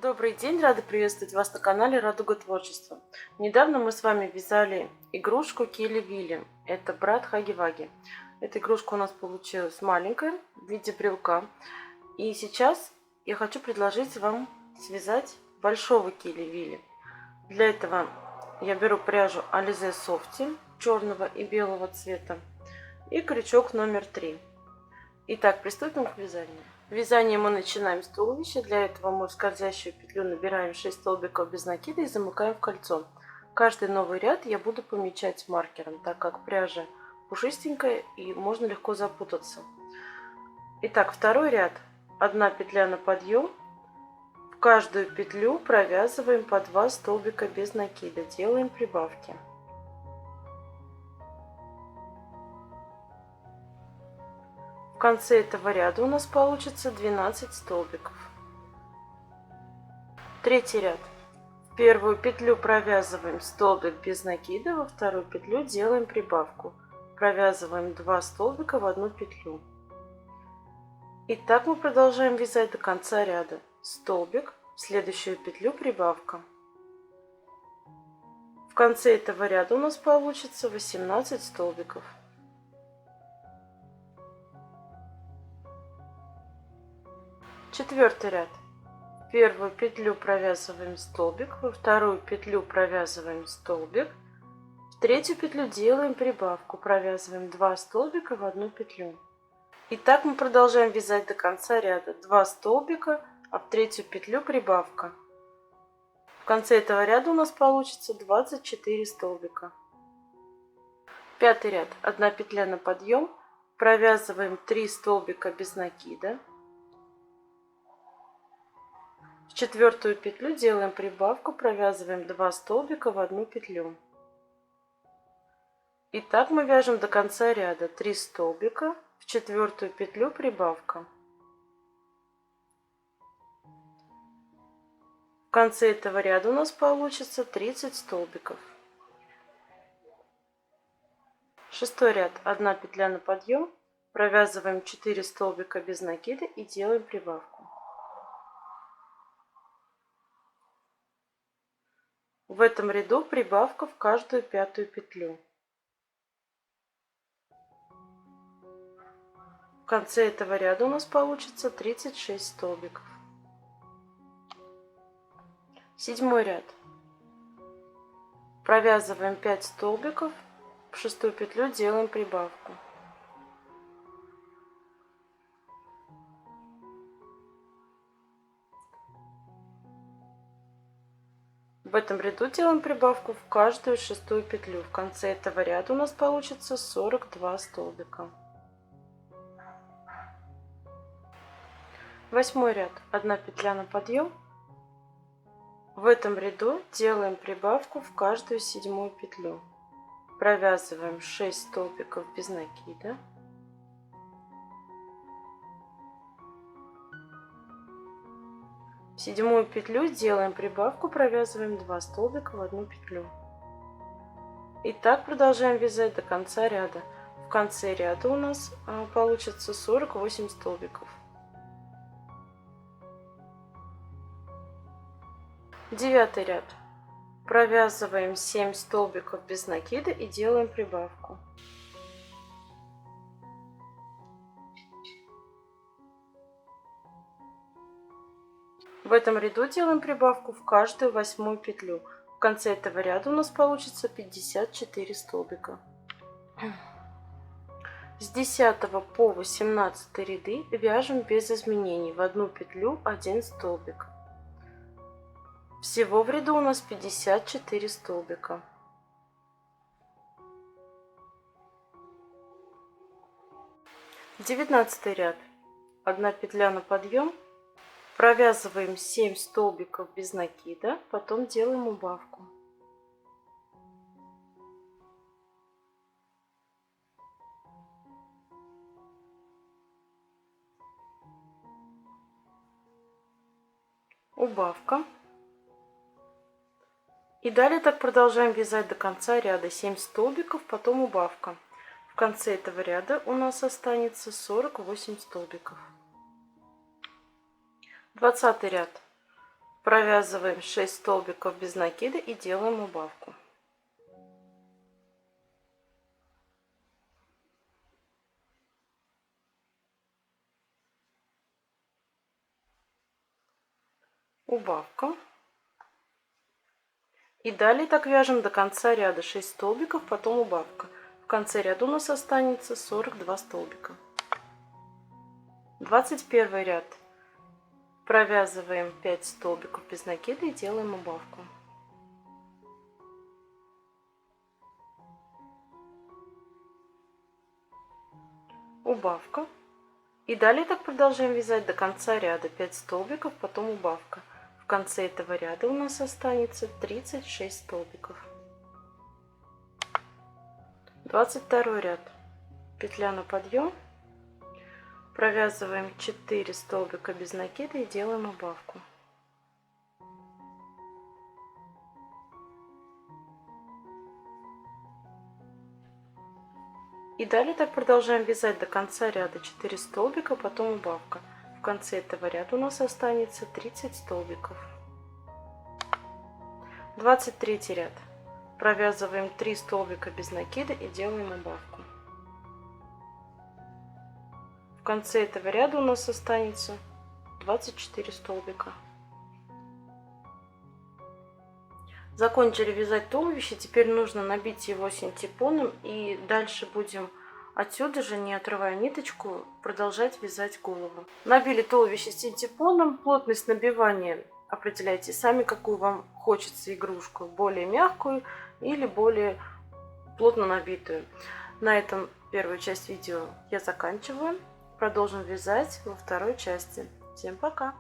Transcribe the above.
Добрый день, рада приветствовать вас на канале Радуга Творчества. Недавно мы с вами вязали игрушку Кили Вилли. Это брат Хаги-Ваги. Эта игрушка у нас получилась маленькая, в виде брелка. И сейчас я хочу предложить вам связать большого Кили Вилли. Для этого я беру пряжу Alize Softy черного и белого цвета и крючок номер 3. Итак, приступим к вязанию. Вязание мы начинаем с туловища. Для этого мы в скользящую петлю набираем 6 столбиков без накида и замыкаем в кольцо. Каждый новый ряд я буду помечать маркером, так как пряжа пушистенькая и можно легко запутаться. Итак, второй ряд. 1 петля на подъем. В каждую петлю провязываем по 2 столбика без накида. Делаем прибавки. В конце этого ряда у нас получится 12 столбиков. Третий ряд. В первую петлю провязываем столбик без накида, во вторую петлю делаем прибавку. Провязываем 2 столбика в одну петлю. И так мы продолжаем вязать до конца ряда. Столбик, в следующую петлю прибавка. В конце этого ряда у нас получится 18 столбиков. Четвертый ряд. В первую петлю провязываем столбик, во вторую петлю провязываем столбик, в третью петлю делаем прибавку, провязываем 2 столбика в одну петлю. И так мы продолжаем вязать до конца ряда. 2 столбика, а в третью петлю прибавка. В конце этого ряда у нас получится 24 столбика. Пятый ряд. 1 петля на подъем, провязываем 3 столбика без накида. В четвертую петлю делаем прибавку, провязываем 2 столбика в одну петлю. И так мы вяжем до конца ряда. 3 столбика, в четвертую петлю прибавка. В конце этого ряда у нас получится 30 столбиков. Шестой ряд. 1 петля на подъем, провязываем 4 столбика без накида и делаем прибавку. В этом ряду прибавка в каждую пятую петлю. В конце этого ряда у нас получится 36 столбиков. Седьмой ряд. Провязываем 5 столбиков, в шестую петлю делаем прибавку. В этом ряду делаем прибавку в каждую шестую петлю. В конце этого ряда у нас получится 42 столбика. Восьмой ряд. 1 петля на подъем. В этом ряду делаем прибавку в каждую седьмую петлю. Провязываем 6 столбиков без накида. В седьмую петлю делаем прибавку, провязываем 2 столбика в одну петлю. И так продолжаем вязать до конца ряда. В конце ряда у нас получится 48 столбиков. Девятый ряд. Провязываем 7 столбиков без накида и делаем прибавку. В этом ряду делаем прибавку в каждую восьмую петлю. В конце этого ряда у нас получится 54 столбика. С 10 по 18 ряды вяжем без изменений. В одну петлю 1 столбик. Всего в ряду у нас 54 столбика. Девятнадцатый ряд. 1 петля на подъем. Провязываем 7 столбиков без накида, потом делаем убавку. Убавка. И далее так продолжаем вязать до конца ряда. 7 столбиков, потом убавка. В конце этого ряда у нас останется 48 столбиков. 20 ряд. Провязываем 6 столбиков без накида и делаем убавку. Убавка. И далее так вяжем до конца ряда 6 столбиков, потом убавка. В конце ряда у нас останется 42 столбика. 21 ряд. Провязываем 5 столбиков без накида и делаем убавку. Убавка. И далее так продолжаем вязать до конца ряда 5 столбиков, потом убавка. В конце этого ряда у нас останется 36 столбиков. 22 ряд. Петля на подъем. Провязываем 4 столбика без накида и делаем убавку. И далее так продолжаем вязать до конца ряда 4 столбика, потом убавка. В конце этого ряда у нас останется 30 столбиков. 23 ряд. Провязываем 3 столбика без накида и делаем убавку. В конце этого ряда у нас останется 24 столбика. Закончили вязать туловище, теперь нужно набить его синтепоном, и дальше будем отсюда же, не отрывая ниточку, продолжать вязать голову. Набили туловище синтепоном, плотность набивания определяйте сами, какую вам хочется игрушку, более мягкую или более плотно набитую. На этом первую часть видео я заканчиваю, продолжим вязать во второй части. Всем пока!